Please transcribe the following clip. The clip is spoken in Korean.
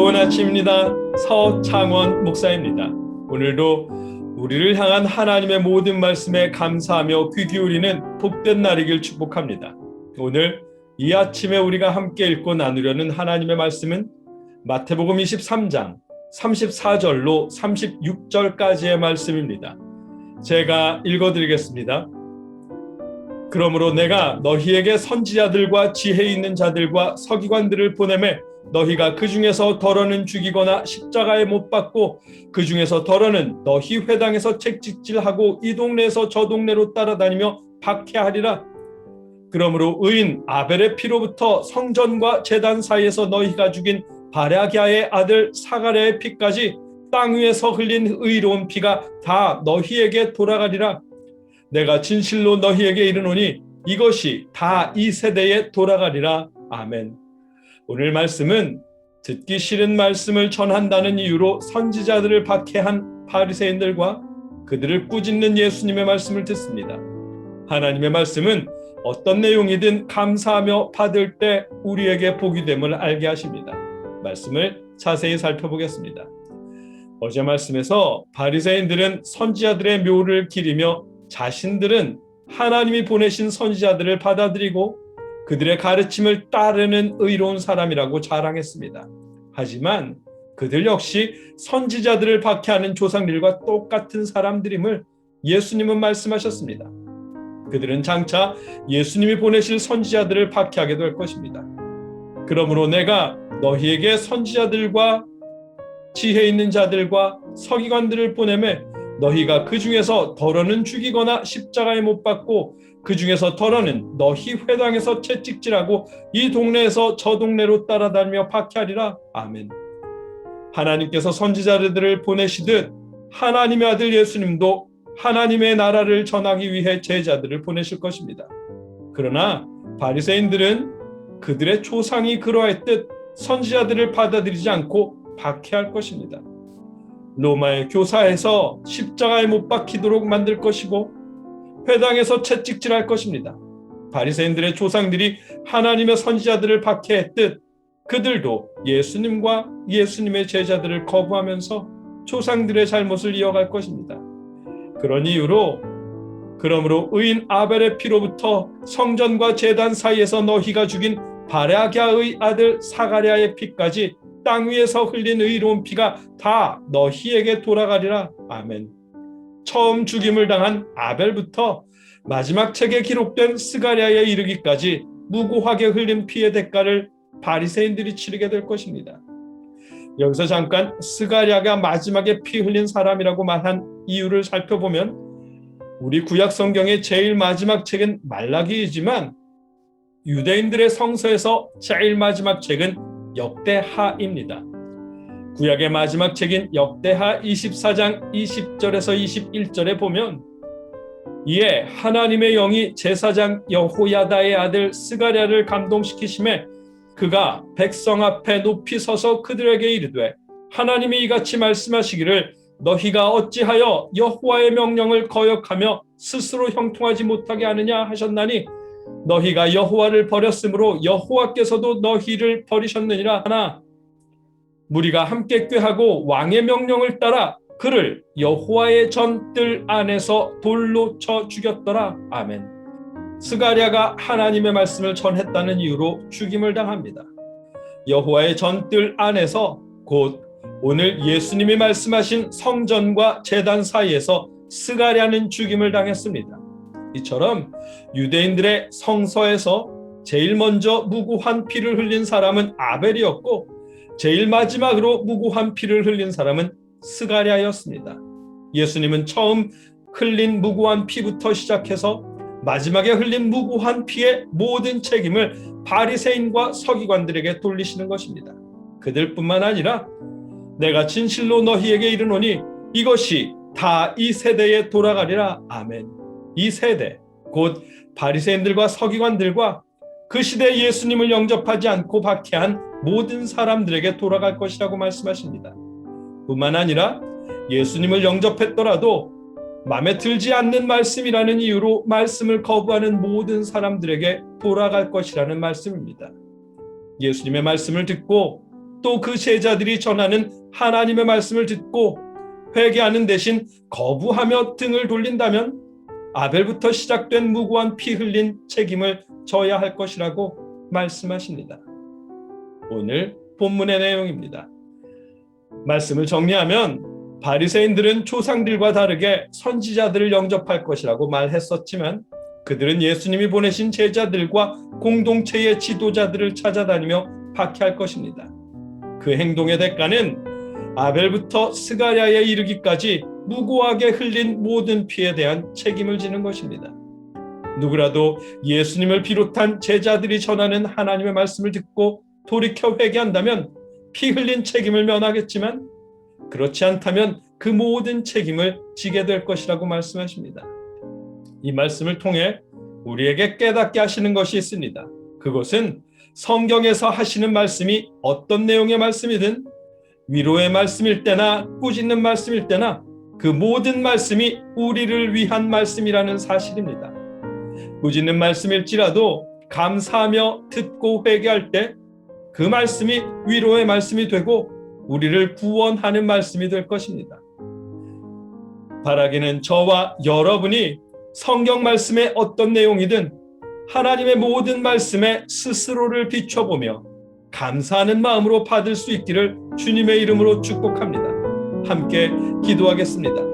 좋은 아침입니다. 서창원 목사입니다. 오늘도 우리를 향한 하나님의 모든 말씀에 감사하며 귀 기울이는 복된 날이길 축복합니다. 오늘 이 아침에 우리가 함께 읽고 나누려는 하나님의 말씀은 마태복음 23장 34절로 36절까지의 말씀입니다. 제가 읽어드리겠습니다. 그러므로 내가 너희에게 선지자들과 지혜 있는 자들과 서기관들을 보내매 너희가 그 중에서 덜어는 죽이거나 십자가에 못 박고 그 중에서 덜어는 너희 회당에서 책찍질하고 이 동네에서 저 동네로 따라다니며 박해하리라. 그러므로 의인 아벨의 피로부터 성전과 제단 사이에서 너희가 죽인 바랴기아의 아들 사가랴의 피까지 땅 위에서 흘린 의로운 피가 다 너희에게 돌아가리라. 내가 진실로 너희에게 이르노니 이것이 다 이 세대에 돌아가리라. 아멘. 오늘 말씀은 듣기 싫은 말씀을 전한다는 이유로 선지자들을 박해한 바리새인들과 그들을 꾸짖는 예수님의 말씀을 듣습니다. 하나님의 말씀은 어떤 내용이든 감사하며 받을 때 우리에게 복이 됨을 알게 하십니다. 말씀을 자세히 살펴보겠습니다. 어제 말씀에서 바리새인들은 선지자들의 묘를 기리며 자신들은 하나님이 보내신 선지자들을 받아들이고 그들의 가르침을 따르는 의로운 사람이라고 자랑했습니다. 하지만 그들 역시 선지자들을 박해하는 조상들과 똑같은 사람들임을 예수님은 말씀하셨습니다. 그들은 장차 예수님이 보내실 선지자들을 박해하게 될 것입니다. 그러므로 내가 너희에게 선지자들과 지혜 있는 자들과 서기관들을 보내매 너희가 그 중에서 덜어는 죽이거나 십자가에 못 박고 그 중에서 덜어는 너희 회당에서 채찍질하고 이 동네에서 저 동네로 따라다니며 박해하리라. 아멘. 하나님께서 선지자들을 보내시듯 하나님의 아들 예수님도 하나님의 나라를 전하기 위해 제자들을 보내실 것입니다. 그러나 바리새인들은 그들의 조상이 그러했듯 선지자들을 받아들이지 않고 박해할 것입니다. 로마의 교사에서 십자가에 못 박히도록 만들 것이고 회당에서 채찍질할 것입니다. 바리새인들의 조상들이 하나님의 선지자들을 박해했듯 그들도 예수님과 예수님의 제자들을 거부하면서 조상들의 잘못을 이어갈 것입니다. 그런 이유로 그러므로 의인 아벨의 피로부터 성전과 제단 사이에서 너희가 죽인 바랴기아의 아들 사가랴의 피까지 땅 위에서 흘린 의로운 피가 다 너희에게 돌아가리라. 아멘. 처음 죽임을 당한 아벨부터 마지막 책에 기록된 스가랴에 이르기까지 무고하게 흘린 피의 대가를 바리새인들이 치르게 될 것입니다. 여기서 잠깐 스가랴가 마지막에 피 흘린 사람이라고 말한 이유를 살펴보면 우리 구약 성경의 제일 마지막 책은 말라기이지만 유대인들의 성서에서 제일 마지막 책은 역대하입니다. 구약의 마지막 책인 역대하 24장 20절에서 21절에 보면 이에 하나님의 영이 제사장 여호야다의 아들 스가랴를 감동시키심에 그가 백성 앞에 높이 서서 그들에게 이르되 하나님이 이같이 말씀하시기를 너희가 어찌하여 여호와의 명령을 거역하며 스스로 형통하지 못하게 하느냐 하셨나니 너희가 여호와를 버렸으므로 여호와께서도 너희를 버리셨느니라 하나 무리가 함께 꾀하고 왕의 명령을 따라 그를 여호와의 전뜰 안에서 돌로 쳐 죽였더라. 아멘. 스가랴가 하나님의 말씀을 전했다는 이유로 죽임을 당합니다. 여호와의 전뜰 안에서 곧 오늘 예수님이 말씀하신 성전과 제단 사이에서 스가랴는 죽임을 당했습니다. 이처럼 유대인들의 성서에서 제일 먼저 무고한 피를 흘린 사람은 아벨이었고 제일 마지막으로 무고한 피를 흘린 사람은 스가랴였습니다. 예수님은 처음 흘린 무고한 피부터 시작해서 마지막에 흘린 무고한 피의 모든 책임을 바리새인과 서기관들에게 돌리시는 것입니다. 그들뿐만 아니라 내가 진실로 너희에게 이르노니 이것이 다 이 세대에 돌아가리라. 아멘. 이 세대 곧 바리새인들과 서기관들과 그 시대 예수님을 영접하지 않고 박해한 모든 사람들에게 돌아갈 것이라고 말씀하십니다. 뿐만 아니라 예수님을 영접했더라도 마음에 들지 않는 말씀이라는 이유로 말씀을 거부하는 모든 사람들에게 돌아갈 것이라는 말씀입니다. 예수님의 말씀을 듣고 또 그 제자들이 전하는 하나님의 말씀을 듣고 회개하는 대신 거부하며 등을 돌린다면 아벨부터 시작된 무고한 피 흘린 책임을 져야 할 것이라고 말씀하십니다. 오늘 본문의 내용입니다. 말씀을 정리하면 바리새인들은 조상들과 다르게 선지자들을 영접할 것이라고 말했었지만 그들은 예수님이 보내신 제자들과 공동체의 지도자들을 찾아다니며 박해할 것입니다. 그 행동의 대가는 아벨부터 스가랴에 이르기까지 무고하게 흘린 모든 피에 대한 책임을 지는 것입니다. 누구라도 예수님을 비롯한 제자들이 전하는 하나님의 말씀을 듣고 돌이켜 회개한다면 피 흘린 책임을 면하겠지만 그렇지 않다면 그 모든 책임을 지게 될 것이라고 말씀하십니다. 이 말씀을 통해 우리에게 깨닫게 하시는 것이 있습니다. 그것은 성경에서 하시는 말씀이 어떤 내용의 말씀이든 위로의 말씀일 때나 꾸짖는 말씀일 때나 그 모든 말씀이 우리를 위한 말씀이라는 사실입니다. 꾸짖는 말씀일지라도 감사하며 듣고 회개할 때 그 말씀이 위로의 말씀이 되고 우리를 구원하는 말씀이 될 것입니다. 바라기는 저와 여러분이 성경 말씀의 어떤 내용이든 하나님의 모든 말씀에 스스로를 비춰보며 감사하는 마음으로 받을 수 있기를 주님의 이름으로 축복합니다. 함께 기도하겠습니다.